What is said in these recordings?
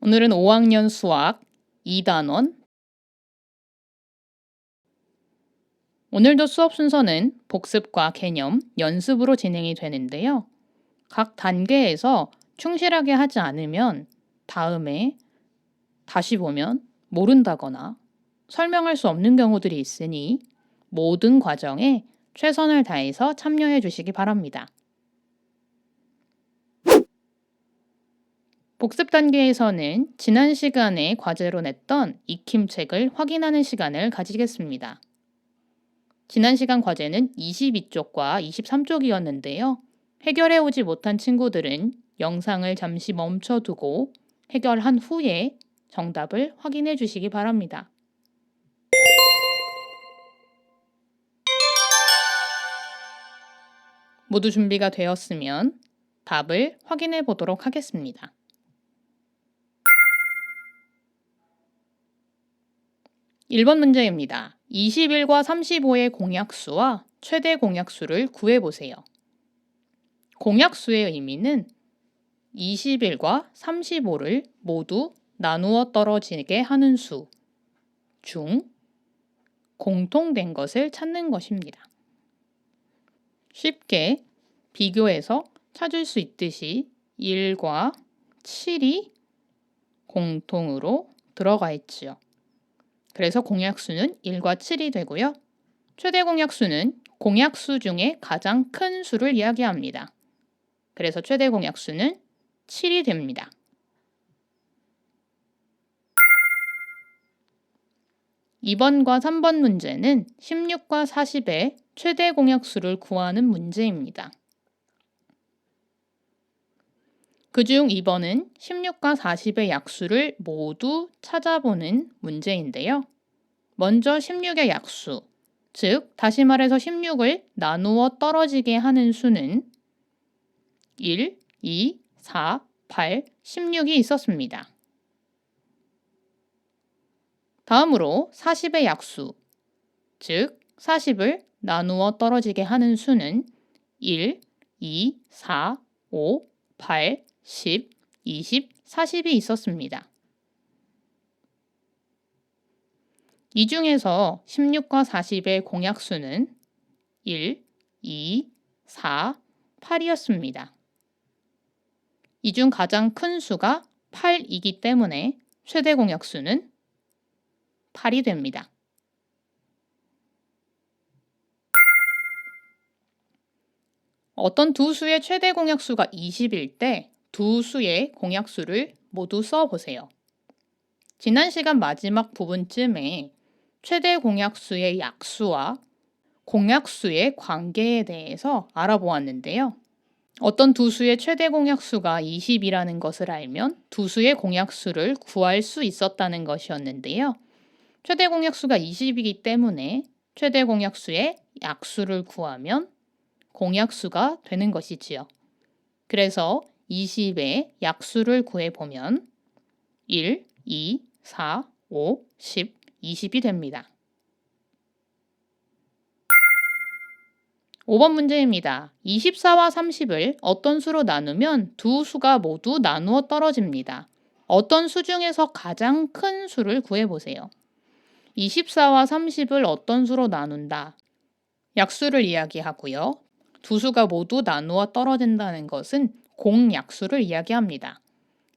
오늘은 5학년 수학 2단원. 오늘도 수업 순서는 복습과 개념, 연습으로 진행이 되는데요. 각 단계에서 충실하게 하지 않으면 다음에 다시 보면 모른다거나 설명할 수 없는 경우들이 있으니 모든 과정에 최선을 다해서 참여해 주시기 바랍니다. 복습 단계에서는 지난 시간에 과제로 냈던 익힘책을 확인하는 시간을 가지겠습니다. 지난 시간 과제는 22쪽과 23쪽이었는데요. 해결해 오지 못한 친구들은 영상을 잠시 멈춰두고 해결한 후에 정답을 확인해 주시기 바랍니다. 모두 준비가 되었으면 답을 확인해 보도록 하겠습니다. 1번 문제입니다. 21과 35의 공약수와 최대 공약수를 구해보세요. 공약수의 의미는 21과 35를 모두 나누어 떨어지게 하는 수 중 공통된 것을 찾는 것입니다. 쉽게 비교해서 찾을 수 있듯이 1과 7이 공통으로 들어가 있지요. 그래서 공약수는 1과 7이 되고요. 최대 공약수는 공약수 중에 가장 큰 수를 이야기합니다. 그래서 최대 공약수는 7이 됩니다. 2번과 3번 문제는 16과 40의 최대 공약수를 구하는 문제입니다. 그중 2번은 16과 40의 약수를 모두 찾아보는 문제인데요. 먼저 16의 약수, 즉 다시 말해서 16을 나누어 떨어지게 하는 수는 1, 2, 4, 8, 16이 있었습니다. 다음으로 40의 약수, 즉 40을 나누어 떨어지게 하는 수는 1, 2, 4, 5, 8, 10, 20, 40이 있었습니다. 이 중에서 16과 40의 공약수는 1, 2, 4, 8이었습니다. 이 중 가장 큰 수가 8이기 때문에 최대 공약수는 8이 됩니다. 어떤 두 수의 최대 공약수가 20일 때 두 수의 공약수를 모두 써보세요. 지난 시간 마지막 부분쯤에 최대 공약수의 약수와 공약수의 관계에 대해서 알아보았는데요. 어떤 두 수의 최대 공약수가 20이라는 것을 알면 두 수의 공약수를 구할 수 있었다는 것이었는데요. 최대 공약수가 20이기 때문에 최대 공약수의 약수를 구하면 공약수가 되는 것이지요. 그래서 20의 약수를 구해보면 1, 2, 4, 5, 10, 20이 됩니다. 5번 문제입니다. 24와 30을 어떤 수로 나누면 두 수가 모두 나누어 떨어집니다. 어떤 수 중에서 가장 큰 수를 구해보세요. 24와 30을 어떤 수로 나눈다. 약수를 이야기하고요. 두 수가 모두 나누어 떨어진다는 것은 공약수를 이야기합니다.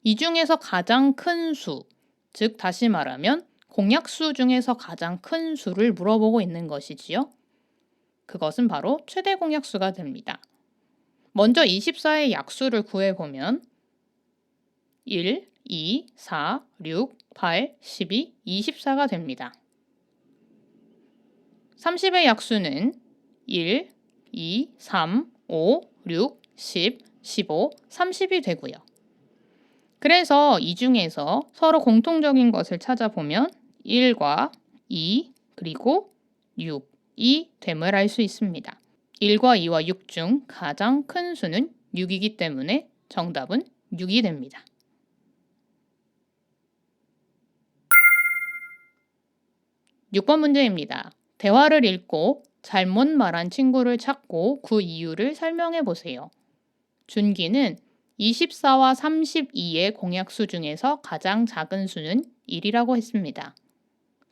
이 중에서 가장 큰 수, 즉 다시 말하면 공약수 중에서 가장 큰 수를 물어보고 있는 것이지요. 그것은 바로 최대 공약수가 됩니다. 먼저 24의 약수를 구해보면 1, 2, 4, 6, 8, 12, 24가 됩니다. 30의 약수는 1, 2, 3, 5, 6, 10, 15, 30이 되고요. 그래서 이 중에서 서로 공통적인 것을 찾아보면 1과 2 그리고 6이 됨을 알 수 있습니다. 1과 2와 6 중 가장 큰 수는 6이기 때문에 정답은 6이 됩니다. (6번) 문제입니다. 대화를 읽고 잘못 말한 친구를 찾고 그 이유를 설명해 보세요. 준기는 24와 32의 공약수 중에서 가장 작은 수는 1이라고 했습니다.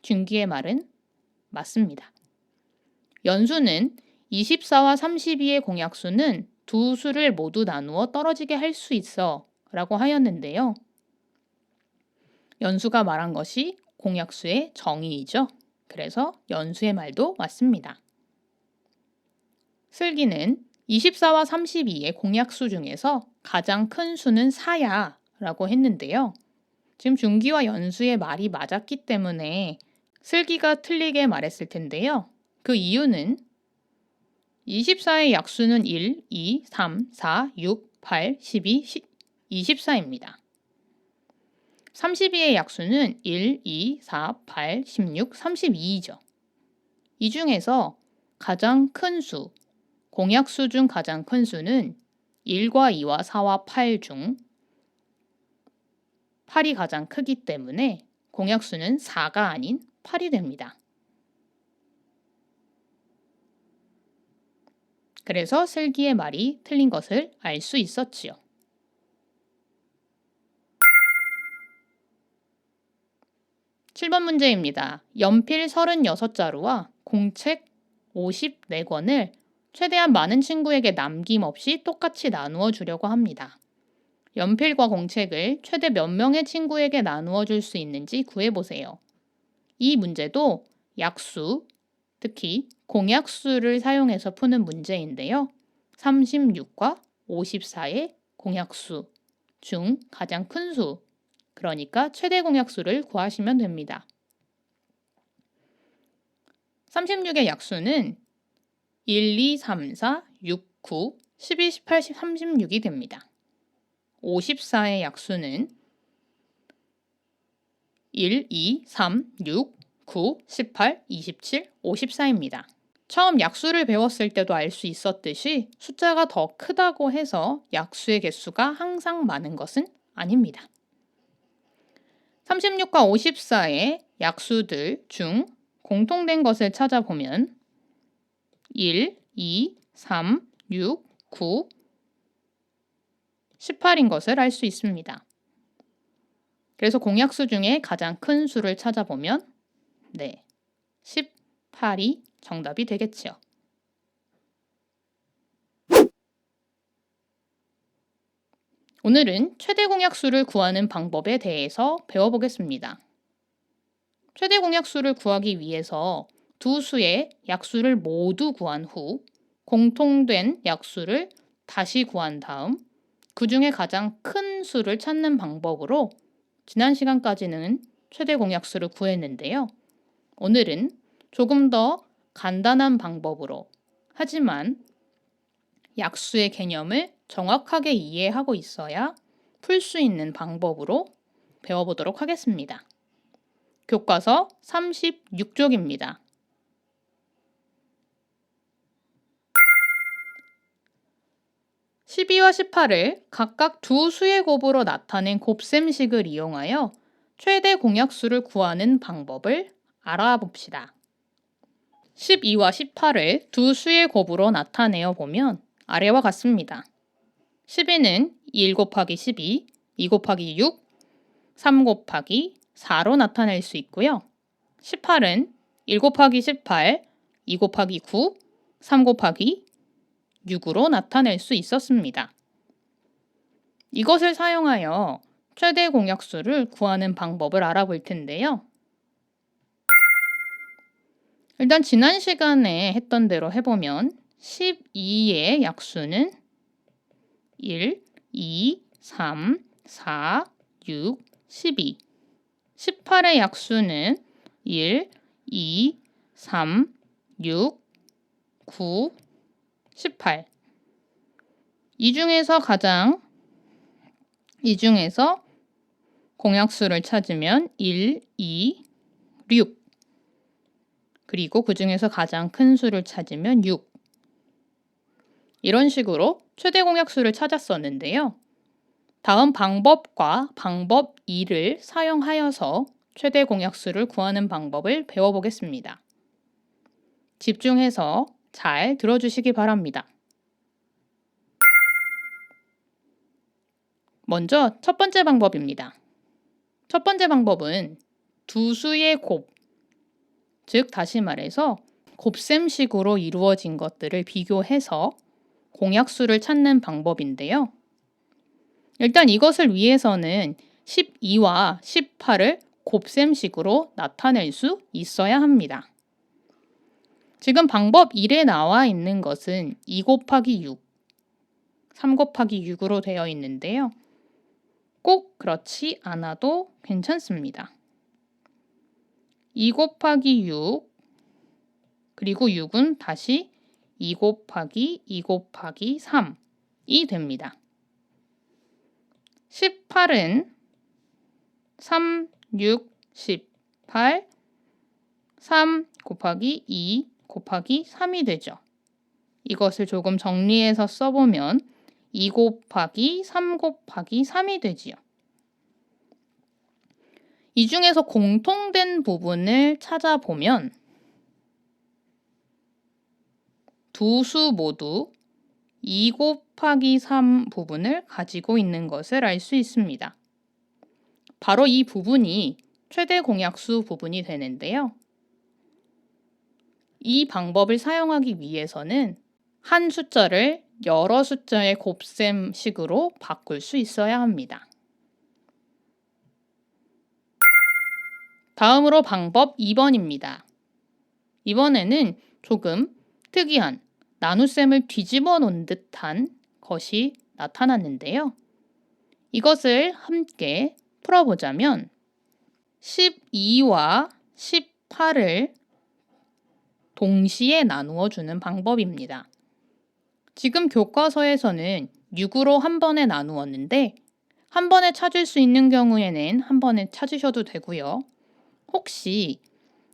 준기의 말은 맞습니다. 연수는 24와 32의 공약수는 두 수를 모두 나누어 떨어지게 할 수 있어 라고 하였는데요. 연수가 말한 것이 공약수의 정의이죠. 그래서 연수의 말도 맞습니다. 슬기는 24와 32의 공약수 중에서 가장 큰 수는 4야 라고 했는데요. 지금 준기와 연수의 말이 맞았기 때문에 슬기가 틀리게 말했을 텐데요. 그 이유는 24의 약수는 1, 2, 3, 4, 6, 8, 12, 24입니다. 32의 약수는 1, 2, 4, 8, 16, 32이죠. 이 중에서 가장 큰 수, 공약수 중 가장 큰 수는 1과 2와 4와 8 중 8이 가장 크기 때문에 공약수는 4가 아닌 8이 됩니다. 그래서 슬기의 말이 틀린 것을 알 수 있었지요. (7번) 문제입니다. 연필 36자루와 공책 54권을 최대한 많은 친구에게 남김없이 똑같이 나누어 주려고 합니다. 연필과 공책을 최대 몇 명의 친구에게 나누어 줄 수 있는지 구해보세요. 이 문제도 약수, 특히 공약수를 사용해서 푸는 문제인데요. 36과 54의 공약수 중 가장 큰 수, 그러니까 최대 공약수를 구하시면 됩니다. 36의 약수는 1, 2, 3, 4, 6, 9, 12, 18, 36이 됩니다. 54의 약수는 1, 2, 3, 6, 9, 18, 27, 54입니다. 처음 약수를 배웠을 때도 알 수 있었듯이 숫자가 더 크다고 해서 약수의 개수가 항상 많은 것은 아닙니다. 36과 54의 약수들 중 공통된 것을 찾아보면 1, 2, 3, 6, 9, 18인 것을 알 수 있습니다. 그래서 공약수 중에 가장 큰 수를 찾아보면 18이 정답이 되겠지요. 오늘은 최대 공약수를 구하는 방법에 대해서 배워보겠습니다. 최대 공약수를 구하기 위해서 두 수의 약수를 모두 구한 후 공통된 약수를 다시 구한 다음 그 중에 가장 큰 수를 찾는 방법으로 지난 시간까지는 최대 공약수를 구했는데요. 오늘은 조금 더 간단한 방법으로, 하지만 약수의 개념을 정확하게 이해하고 있어야 풀 수 있는 방법으로 배워보도록 하겠습니다. 교과서 36쪽입니다. (12와 18을) 각각 두 수의 곱으로 나타낸 곱셈식을 이용하여 최대 공약수를 구하는 방법을 알아봅시다. 12와 18을 두 수의 곱으로 나타내어 보면 아래와 같습니다. 12는 1 곱하기 12, 2 곱하기 6, 3 곱하기 4로 나타낼 수 있고요. 18은 1 곱하기 18, 2 곱하기 9, 3 곱하기 6으로 나타낼 수 있었습니다. 이것을 사용하여 최대 공약수를 구하는 방법을 알아볼 텐데요. 일단 지난 시간에 했던 대로 해보면 12의 약수는 1, 2, 3, 4, 6, 12. 18의 약수는 1, 2, 3, 6, 9, 18. 이 중에서 공약수를 찾으면 1, 2, 6. 그리고 그 중에서 가장 큰 수를 찾으면 6. 이런 식으로 최대 공약수를 찾았었는데요. 다음 방법과 방법 2를 사용하여서 최대 공약수를 구하는 방법을 배워보겠습니다. 집중해서 잘 들어주시기 바랍니다. 먼저 첫 번째 방법입니다. 첫 번째 방법은 두 수의 곱, 즉 다시 말해서 곱셈식으로 이루어진 것들을 비교해서 공약수를 찾는 방법인데요. 일단 이것을 위해서는 12와 18을 곱셈식으로 나타낼 수 있어야 합니다. 지금 방법 1에 나와 있는 것은 2 곱하기 6, 3 곱하기 6으로 되어 있는데요. 꼭 그렇지 않아도 괜찮습니다. 2 곱하기 6, 그리고 6은 다시 2 곱하기 2 곱하기 3이 됩니다. 18은 3, 6, 18, 3 곱하기 2 곱하기 3이 되죠. 이것을 조금 정리해서 써보면 2 곱하기 3 곱하기 3이 되지요. 이 중에서 공통된 부분을 찾아보면 두 수 모두 2 곱하기 3 부분을 가지고 있는 것을 알 수 있습니다. 바로 이 부분이 최대 공약수 부분이 되는데요. 이 방법을 사용하기 위해서는 한 숫자를 여러 숫자의 곱셈식으로 바꿀 수 있어야 합니다. 다음으로 방법 2번입니다. 이번에는 조금 특이한 나눗셈을 뒤집어 놓은 듯한 것이 나타났는데요. 이것을 함께 풀어보자면 12와 18을 동시에 나누어 주는 방법입니다. 지금 교과서에서는 6으로 한 번에 나누었는데 한 번에 찾을 수 있는 경우에는 한 번에 찾으셔도 되고요. 혹시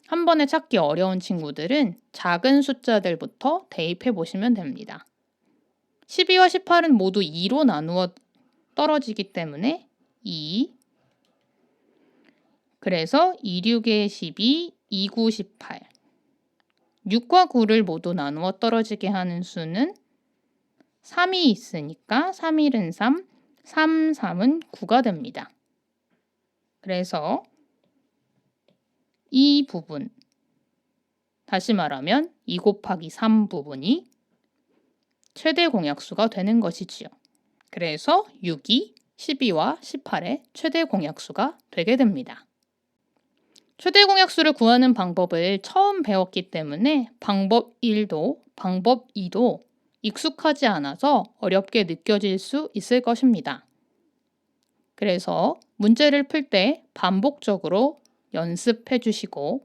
한 번에 찾기 어려운 친구들은 작은 숫자들부터 대입해 보시면 됩니다. 12와 18은 모두 2로 나누어 떨어지기 때문에 2, 그래서 2, 6에 12, 2, 9, 18. 6과 9를 모두 나누어 떨어지게 하는 수는 3이 있으니까 3, 1은 3, 3, 3은 9가 됩니다. 그래서 이 부분, 다시 말하면 2 곱하기 3 부분이 최대 공약수가 되는 것이지요. 그래서 6이 12와 18의 최대 공약수가 되게 됩니다. 최대 공약수를 구하는 방법을 처음 배웠기 때문에 방법 1도 방법 2도 익숙하지 않아서 어렵게 느껴질 수 있을 것입니다. 그래서 문제를 풀 때 반복적으로 연습해 주시고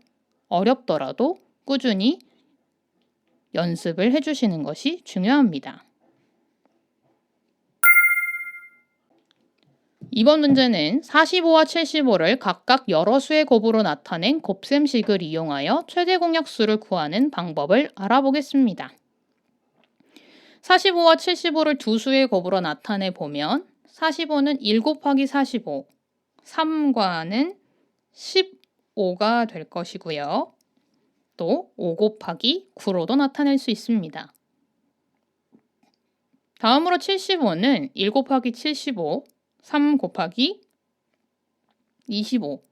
어렵더라도 꾸준히 연습을 해 주시는 것이 중요합니다. 이번 문제는 45와 75를 각각 여러 수의 곱으로 나타낸 곱셈식을 이용하여 최대 공약수를 구하는 방법을 알아보겠습니다. 45와 75를 두 수의 곱으로 나타내 보면 45는 1 곱하기 45, 3과는 15가 될 것이고요. 또 5 곱하기 9로도 나타낼 수 있습니다. 다음으로 75는 1 곱하기 75, 3 곱하기 25,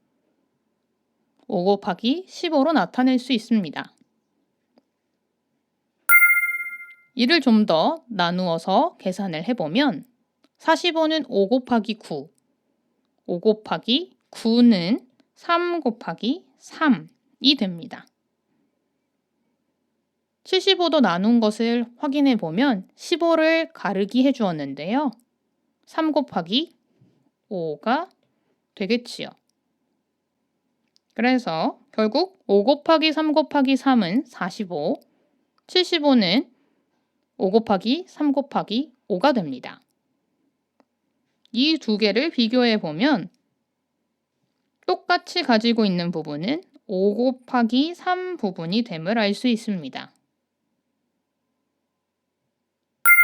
5 곱하기 15로 나타낼 수 있습니다. 이를 좀 더 나누어서 계산을 해보면 45는 5 곱하기 9, 5 곱하기 9는 3 곱하기 3이 됩니다. 75도 나눈 것을 확인해 보면 15를 가르기 해 주었는데요. 3 곱하기 5가 되겠지요. 그래서 결국 5 곱하기 3 곱하기 3은 45, 75는 5 곱하기 3 곱하기 5가 됩니다. 이 두 개를 비교해 보면 똑같이 가지고 있는 부분은 5 곱하기 3 부분이 됨을 알 수 있습니다.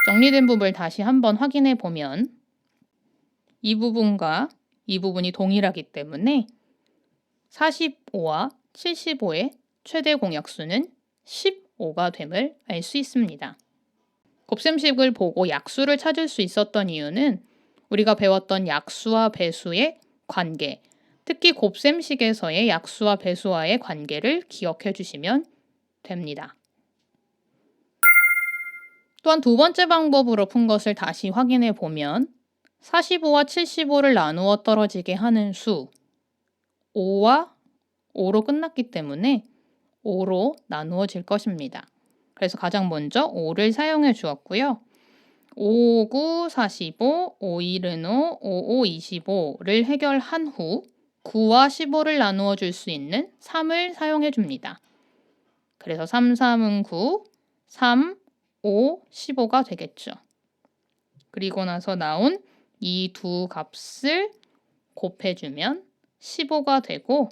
정리된 부분을 다시 한번 확인해 보면 이 부분과 이 부분이 동일하기 때문에 45와 75의 최대 공약수는 15가 됨을 알 수 있습니다. 곱셈식을 보고 약수를 찾을 수 있었던 이유는 우리가 배웠던 약수와 배수의 관계, 특히 곱셈식에서의 약수와 배수와의 관계를 기억해 주시면 됩니다. 또한 두 번째 방법으로 푼 것을 다시 확인해 보면 45와 75를 나누어 떨어지게 하는 수 5와 5로 끝났기 때문에 5로 나누어질 것입니다. 그래서 가장 먼저 5를 사용해 주었고요. 5, 9, 45, 5, 1은 5, 5, 5, 25를 해결한 후 9와 15를 나누어 줄 수 있는 3을 사용해 줍니다. 그래서 3, 3은 9, 3, 5, 15가 되겠죠. 그리고 나서 나온 이 두 값을 곱해주면 15가 되고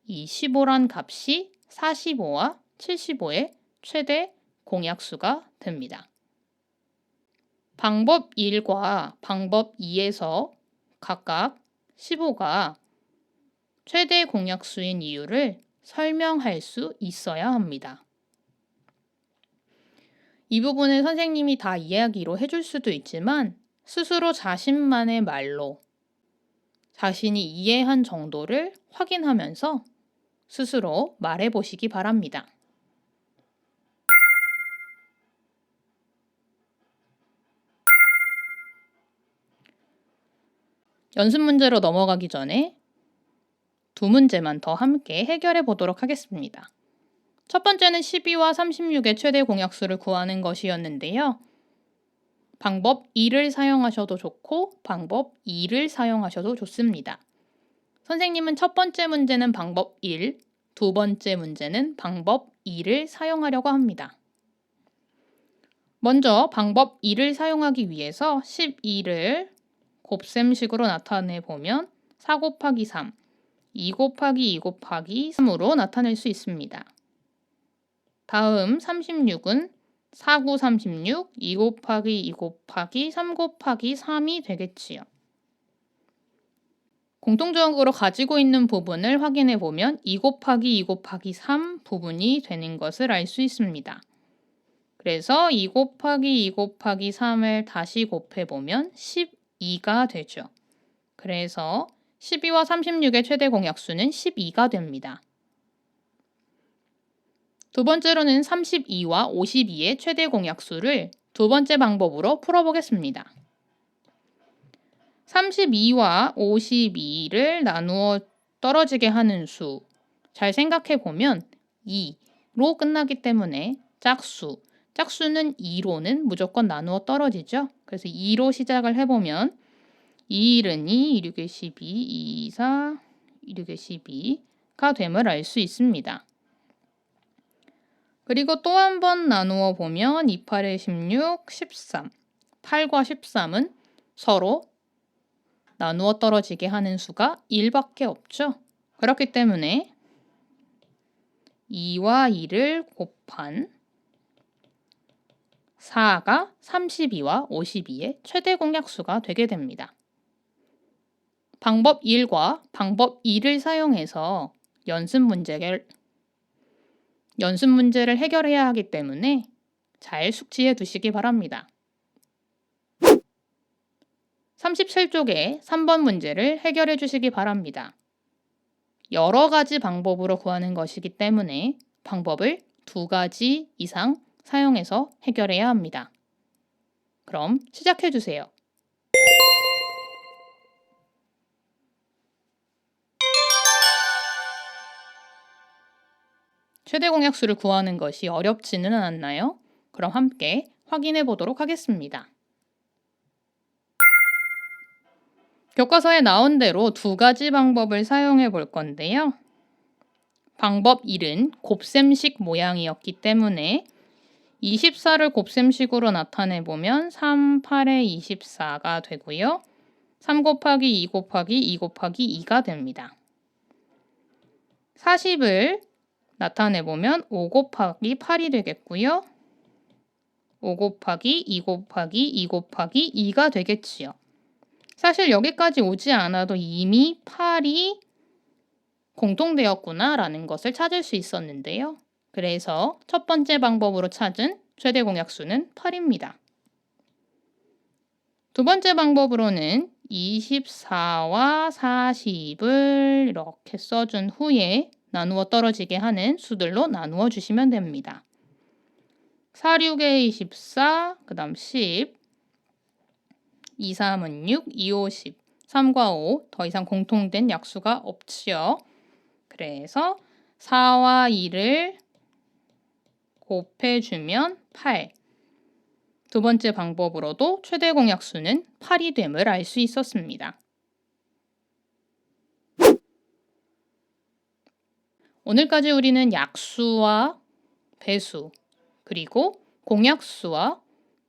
이 15란 값이 45와 75의 최대 공약수가 됩니다. 방법 1과 방법 2에서 각각 15가 최대 공약수인 이유를 설명할 수 있어야 합니다. 이 부분은 선생님이 다 이야기로 해줄 수도 있지만 스스로 자신만의 말로 자신이 이해한 정도를 확인하면서 스스로 말해보시기 바랍니다. 연습 문제로 넘어가기 전에 두 문제만 더 함께 해결해 보도록 하겠습니다. 첫 번째는 12와 36의 최대 공약수를 구하는 것이었는데요. 방법 1을 사용하셔도 좋고 방법 2를 사용하셔도 좋습니다. 선생님은 첫 번째 문제는 방법 1, 두 번째 문제는 방법 2를 사용하려고 합니다. 먼저 방법 2를 사용하기 위해서 12를 곱셈식으로 나타내 보면 4 곱하기 3, 2 곱하기 2 곱하기 3으로 나타낼 수 있습니다. 다음 36은 4, 9, 36, 2 곱하기 2 곱하기 3 곱하기 3이 되겠지요. 공통적으로 가지고 있는 부분을 확인해 보면 2 곱하기 2 곱하기 3 부분이 되는 것을 알 수 있습니다. 그래서 2 곱하기 2 곱하기 3을 다시 곱해 보면 12가 되죠. 그래서 12와 36의 최대 공약수는 12가 됩니다. 두 번째로는 32와 52의 최대 공약수를 두 번째 방법으로 풀어보겠습니다. 32와 52를 나누어 떨어지게 하는 수, 잘 생각해 보면 2로 끝나기 때문에 짝수, 짝수는 2로는 무조건 나누어 떨어지죠. 그래서 2로 시작을 해보면 2, 1은 2, 2, 6에 12, 2, 4, 2, 6에 12가 됨을 알 수 있습니다. 그리고 또 한 번 나누어 보면 2, 8에 16, 13. 8과 13은 서로 나누어 떨어지게 하는 수가 1밖에 없죠. 그렇기 때문에 2와 2를 곱한 4가 32와 52의 최대 공약수가 되게 됩니다. 방법 1과 방법 2를 사용해서 연습 문제를 해결해야 하기 때문에 잘 숙지해 두시기 바랍니다. 37쪽의 3번 문제를 해결해 주시기 바랍니다. 여러 가지 방법으로 구하는 것이기 때문에 방법을 2가지 이상 사용해서 해결해야 합니다. 그럼 시작해 주세요. 최대 공약수를 구하는 것이 어렵지는 않나요? 그럼 함께 확인해 보도록 하겠습니다. 교과서에 나온 대로 2가지 방법을 사용해 볼 건데요. 방법 1은 곱셈식 모양이었기 때문에 24를 곱셈식으로 나타내 보면 3, 8에 24가 되고요. 3 곱하기 2 곱하기 2 곱하기 2가 됩니다. 40을 나타내 보면 5 곱하기 8이 되겠고요. 5 곱하기 2 곱하기 2 곱하기 2가 되겠지요. 사실 여기까지 오지 않아도 이미 8이 공통되었구나 라는 것을 찾을 수 있었는데요. 그래서 첫 번째 방법으로 찾은 최대 공약수는 8입니다. 두 번째 방법으로는 24와 40을 이렇게 써준 후에 나누어 떨어지게 하는 수들로 나누어 주시면 됩니다. 4, 6에 24, 그 다음 10, 2, 3은 6, 2, 5, 10, 3과 5, 더 이상 공통된 약수가 없지요. 그래서 4와 2를 곱해주면 8. 두 번째 방법으로도 최대 공약수는 8이 됨을 알 수 있었습니다. 오늘까지 우리는 약수와 배수, 그리고 공약수와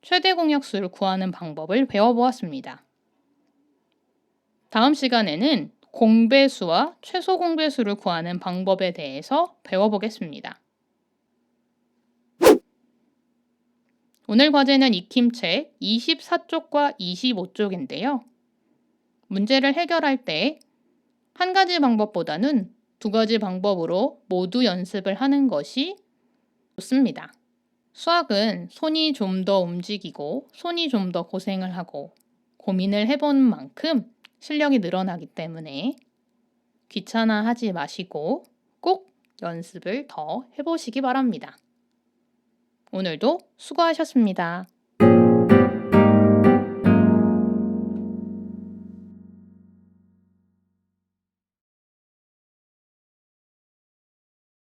최대 공약수를 구하는 방법을 배워보았습니다. 다음 시간에는 공배수와 최소 공배수를 구하는 방법에 대해서 배워보겠습니다. 오늘 과제는 익힘책 24쪽과 25쪽인데요. 문제를 해결할 때 한 가지 방법보다는 두 가지 방법으로 모두 연습을 하는 것이 좋습니다. 수학은 손이 좀 더 움직이고 손이 좀 더 고생을 하고 고민을 해본 만큼 실력이 늘어나기 때문에 귀찮아하지 마시고 꼭 연습을 더 해보시기 바랍니다. 오늘도 수고하셨습니다.